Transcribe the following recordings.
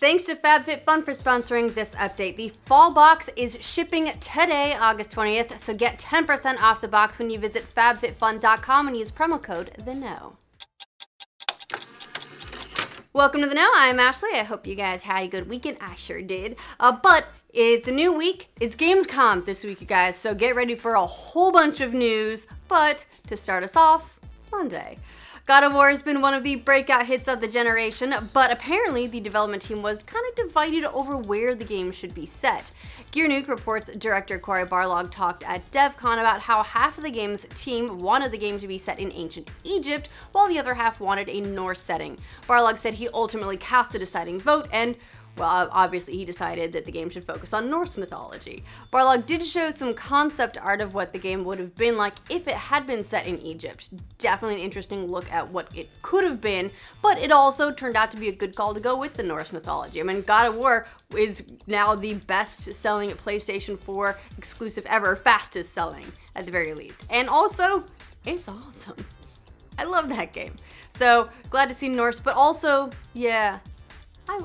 Thanks to FabFitFun for sponsoring this update. The fall box is shipping today, August 20th, so get 10% off the box when you visit fabfitfun.com and use promo code THEKNOW. Welcome to The Know, I'm Ashley. I hope you guys had a good weekend. I sure did. But it's a new week. It's Gamescom this week, you guys, so get ready for a whole bunch of news. But to start us off, Monday. God of War has been one of the breakout hits of the generation, but apparently the development team was kind of divided over where the game should be set. Gear reports director Cory Barlog talked at DevCon about how half of the game's team wanted the game to be set in ancient Egypt, while the other half wanted a Norse setting. Barlog said he ultimately cast the deciding vote, and well, obviously he decided that the game should focus on Norse mythology. Barlog did show some concept art of what the game would have been like if it had been set in Egypt. Definitely an interesting look at what it could have been, but it also turned out to be a good call to go with the Norse mythology. I mean, God of War is now the best-selling PlayStation 4 exclusive ever, fastest selling at the very least. And also, it's awesome. I love that game. So, glad to see Norse, but also, yeah,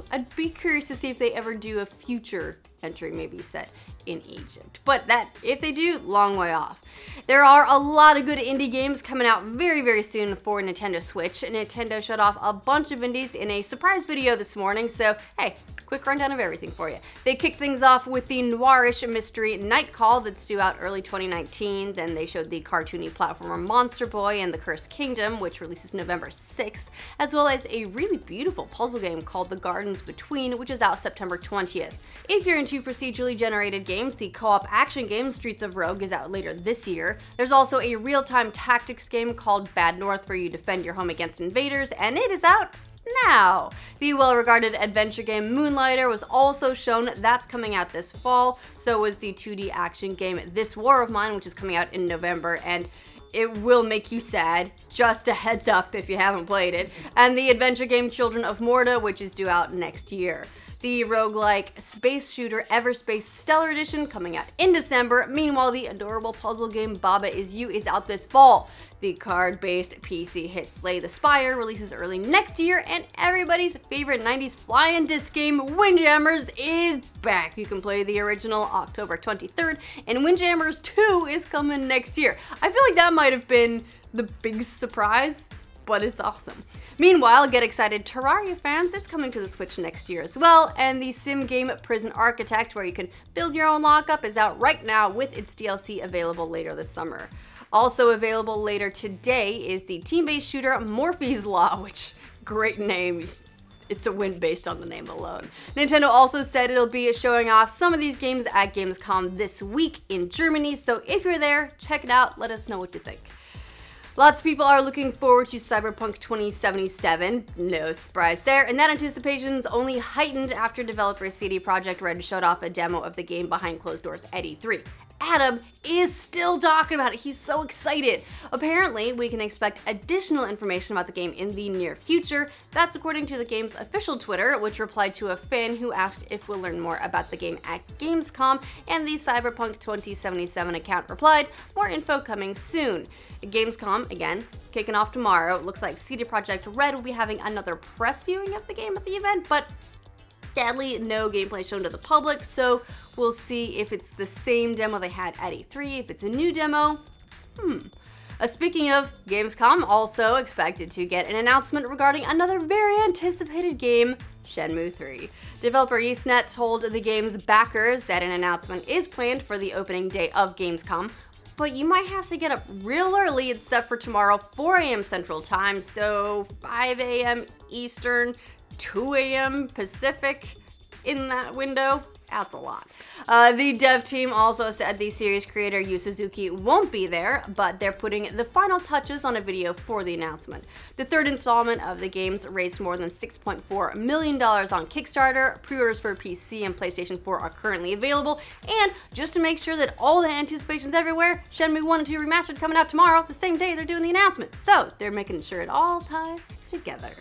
I'd be curious to see if they ever do a future entry maybe set in Egypt. But that, if they do, long way off. There are a lot of good indie games coming out very, very soon for Nintendo Switch. Nintendo showed off a bunch of indies in a surprise video this morning, so hey, quick rundown of everything for you. They kicked things off with the noirish mystery Night Call that's due out early 2019. Then they showed the cartoony platformer Monster Boy and the Cursed Kingdom, which releases November 6th, as well as a really beautiful puzzle game called The Gardens Between, which is out September 20th. If you're into procedurally generated games, the co-op action game Streets of Rogue is out later this year. There's also a real-time tactics game called Bad North where you defend your home against invaders, and it is out now. The well-regarded adventure game Moonlighter was also shown. That's coming out this fall. So was the 2D action game This War of Mine, which is coming out in November, and it will make you sad. Just a heads up if you haven't played it. And the adventure game Children of Morta, which is due out next year. The roguelike space shooter Everspace Stellar Edition coming out in December. Meanwhile, the adorable puzzle game Baba Is You is out this fall. The card-based PC hit Slay the Spire releases early next year, and everybody's favorite 90s fly-in disc game Windjammers is back. You can play the original October 23rd, and Windjammers 2 is coming next year. I feel like that might have been the big surprise, but it's awesome. Meanwhile, get excited Terraria fans, it's coming to the Switch next year as well, and the sim game Prison Architect, where you can build your own lockup, is out right now with its DLC available later this summer. Also available later today is the team-based shooter Morphe's Law, which, great name. It's a win based on the name alone. Nintendo also said it'll be showing off some of these games at Gamescom this week in Germany, so if you're there, check it out, let us know what you think. Lots of people are looking forward to Cyberpunk 2077, no surprise there, and that anticipation's only heightened after developer CD Projekt Red showed off a demo of the game behind closed doors at E3. Adam is still talking about it. He's so excited. Apparently, we can expect additional information about the game in the near future. That's according to the game's official Twitter, which replied to a fan who asked if we'll learn more about the game at Gamescom, and the Cyberpunk 2077 account replied, more info coming soon. Gamescom, again, kicking off tomorrow. It looks like CD Projekt Red will be having another press viewing of the game at the event, but sadly, no gameplay shown to the public, so we'll see if it's the same demo they had at E3, if it's a new demo. Speaking of, Gamescom also expected to get an announcement regarding another very anticipated game, Shenmue 3. Developer YesNet told the game's backers that an announcement is planned for the opening day of Gamescom, but you might have to get up real early. It's set for tomorrow, 4 a.m. Central Time, so 5 a.m. Eastern, 2 a.m. Pacific in that window. That's a lot. The dev team also said the series creator Yu Suzuki won't be there, but they're putting the final touches on a video for the announcement. The third installment of the games raised more than $6.4 million on Kickstarter. Pre-orders for PC and PlayStation 4 are currently available, and just to make sure that all the anticipation's everywhere, Shenmue 1 and 2 Remastered coming out tomorrow, the same day they're doing the announcement. So they're making sure it all ties together.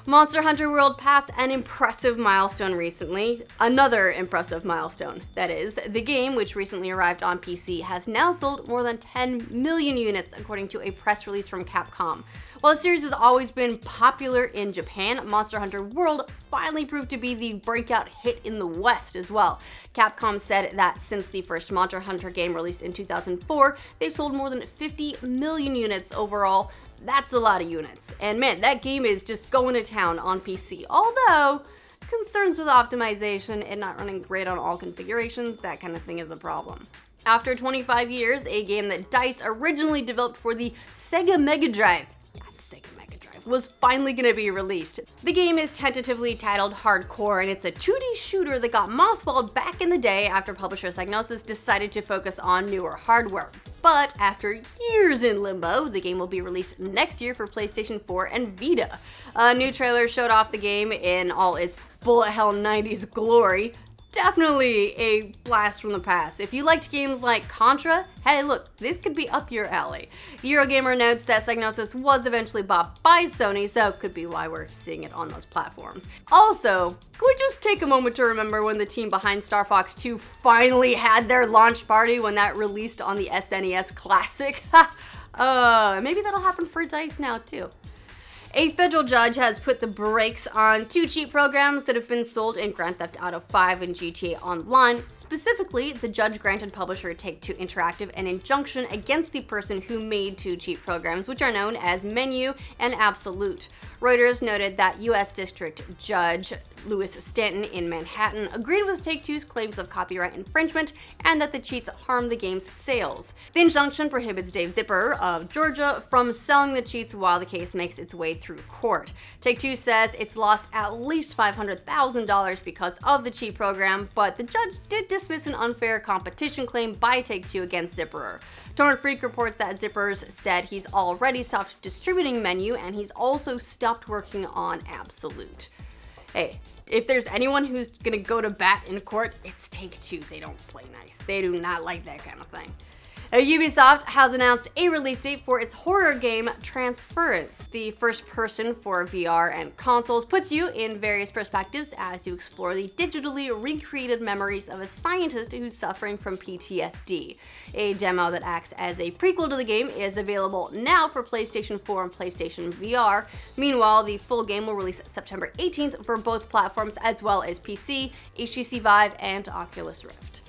Monster Hunter World passed an impressive milestone recently. Another impressive milestone, that is. The game, which recently arrived on PC, has now sold more than 10 million units, according to a press release from Capcom. While the series has always been popular in Japan, Monster Hunter World finally proved to be the breakout hit in the West as well. Capcom said that since the first Monster Hunter game released in 2004, they've sold more than 50 million units overall. That's a lot of units. And man, that game is just going to town on PC. Although, concerns with optimization and not running great on all configurations, that kind of thing is a problem. After 25 years, a game that DICE originally developed for the Sega Mega Drive, was finally going to be released. The game is tentatively titled Hardcore, and it's a 2D shooter that got mothballed back in the day after publisher Psygnosis decided to focus on newer hardware. But after years in limbo, the game will be released next year for PlayStation 4 and Vita. A new trailer showed off the game in all its bullet hell 90s glory. Definitely a blast from the past. If you liked games like Contra, hey look, this could be up your alley. Eurogamer notes that Psygnosis was eventually bought by Sony, so could be why we're seeing it on those platforms. Also, can we just take a moment to remember when the team behind Star Fox 2 finally had their launch party when that released on the SNES Classic? Maybe that'll happen for DICE now too. A federal judge has put the brakes on 2 cheat programs that have been sold in Grand Theft Auto 5 and GTA Online. Specifically, the judge granted publisher Take-Two Interactive an injunction against the person who made 2 cheat programs, which are known as Menu and Absolute. Reuters noted that U.S. District Judge Louis Stanton in Manhattan agreed with Take-Two's claims of copyright infringement and that the cheats harm the game's sales. The injunction prohibits Dave Zipper of Georgia from selling the cheats while the case makes its way through court. Take-Two says it's lost at least $500,000 because of the cheat program, but the judge did dismiss an unfair competition claim by Take-Two against Zipperer. Torrent Freak reports that Zippers said he's already stopped distributing Menu and he's also stopped working on Absolute. Hey, if there's anyone who's gonna go to bat in court, it's Take-Two. They don't play nice. They do not like that kind of thing. Ubisoft has announced a release date for its horror game Transference. The first person for VR and consoles puts you in various perspectives as you explore the digitally recreated memories of a scientist who's suffering from PTSD. A demo that acts as a prequel to the game is available now for PlayStation 4 and PlayStation VR. Meanwhile, the full game will release September 18th for both platforms as well as PC, HTC Vive, and Oculus Rift.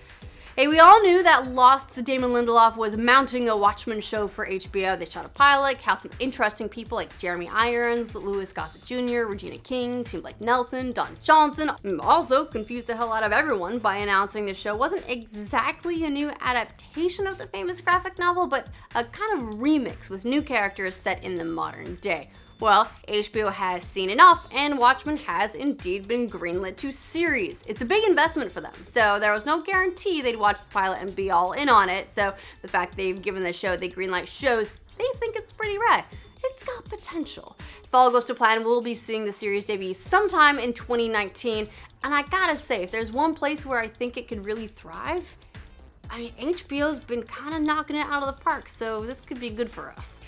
Hey, we all knew that Lost's Damon Lindelof was mounting a Watchmen show for HBO. They shot a pilot, cast some interesting people like Jeremy Irons, Louis Gossett Jr., Regina King, Tim Blake Nelson, Don Johnson. Also confused the hell out of everyone by announcing the show wasn't exactly a new adaptation of the famous graphic novel, but a kind of remix with new characters set in the modern day. Well, HBO has seen enough, and Watchmen has indeed been greenlit to series. It's a big investment for them, so there was no guarantee they'd watch the pilot and be all in on it, so the fact they've given the show the greenlight shows they think it's pretty rad. It's got potential. If all goes to plan, we'll be seeing the series debut sometime in 2019, and I gotta say, if there's one place where I think it could really thrive, I mean, HBO's been kind of knocking it out of the park, so this could be good for us.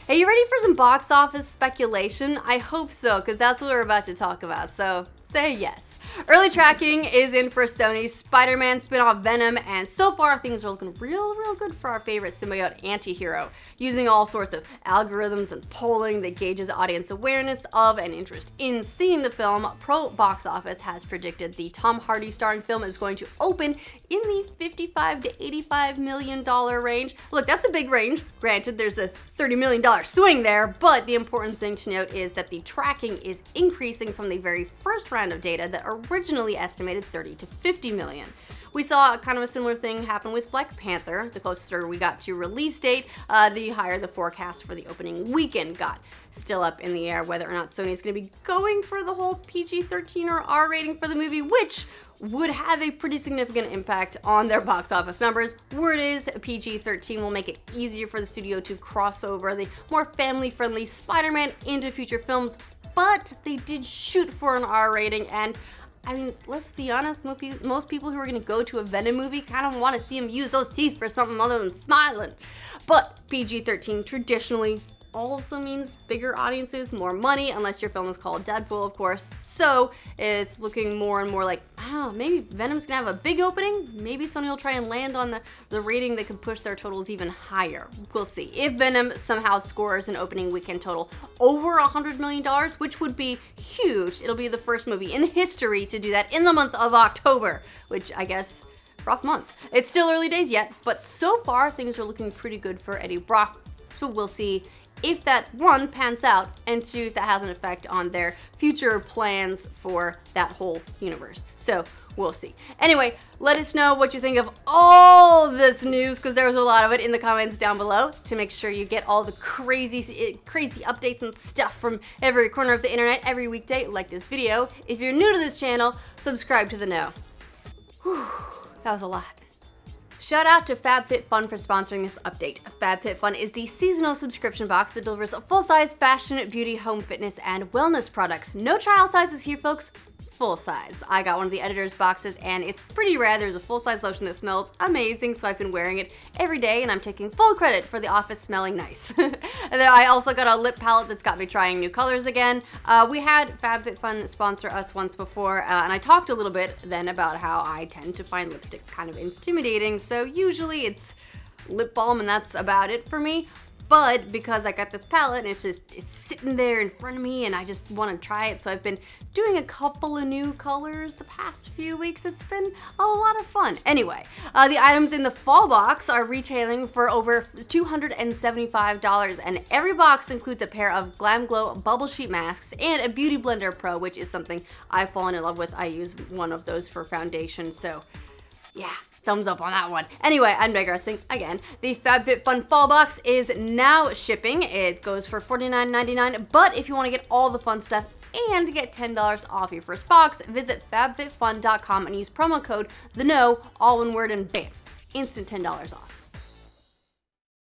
Are you ready for some box office speculation? I hope so, because that's what we're about to talk about, so say yes. Early tracking is in for Sony's Spider-Man spin-off Venom, and so far things are looking real good for our favorite symbiote anti-hero. Using all sorts of algorithms and polling that gauges audience awareness of and interest in seeing the film, Pro Box Office has predicted the Tom Hardy starring film is going to open in the $55 to $85 million range. Look, that's a big range. Granted, there's a $30 million swing there, but the important thing to note is that the tracking is increasing from the very first round of data that originally estimated 30 to 50 million. We saw kind of a similar thing happen with Black Panther. The closer we got to release date, the higher the forecast for the opening weekend got. Still up in the air whether or not Sony is going to be going for the whole PG-13 or R rating for the movie, which would have a pretty significant impact on their box office numbers. Word is PG-13 will make it easier for the studio to cross over the more family-friendly Spider-Man into future films, but they did shoot for an R rating, and I mean, let's be honest, most people who are going to go to a Venom movie kind of want to see him use those teeth for something other than smiling. But PG-13 traditionally also means bigger audiences, more money, unless your film is called Deadpool, of course. So it's looking more and more like, oh, maybe Venom's gonna have a big opening. Maybe Sony will try and land on the rating that can push their totals even higher. We'll see. If Venom somehow scores an opening weekend total over $100 million, which would be huge. It'll be the first movie in history to do that in the month of October, which I guess, rough month. It's still early days yet, but so far things are looking pretty good for Eddie Brock. So we'll see if that, one, pans out, and two, if that has an effect on their future plans for that whole universe. So we'll see. Anyway, let us know what you think of all this news, because there was a lot of it in the comments down below, to make sure you get all the crazy updates and stuff from every corner of the internet every weekday. Like this video. If you're new to this channel, subscribe to the know. Whew, that was a lot. Shout out to FabFitFun for sponsoring this update. FabFitFun is the seasonal subscription box that delivers full-size fashion, beauty, home fitness, and wellness products. No trial sizes here, folks. Full size. I got one of the editor's boxes and it's pretty rad. There's a full-size lotion that smells amazing, so I've been wearing it every day and I'm taking full credit for the office smelling nice. And then I also got a lip palette that's got me trying new colors again. We had FabFitFun sponsor us once before, and I talked a little bit then about how I tend to find lipstick kind of intimidating, so usually it's lip balm and that's about it for me. But because I got this palette and it's sitting there in front of me and I just want to try it, so I've been doing a couple of new colors the past few weeks. It's been a lot of fun. Anyway, the items in the fall box are retailing for over $275, and every box includes a pair of Glam Glow Bubble Sheet masks and a Beauty Blender Pro, which is something I've fallen in love with. I use one of those for foundation, so yeah. Thumbs up on that one. Anyway, I'm digressing again. The FabFitFun Fall Box is now shipping. It goes for $49.99, but if you want to get all the fun stuff and get $10 off your first box, visit fabfitfun.com and use promo code THEKNOW, all one word, and bam, instant $10 off.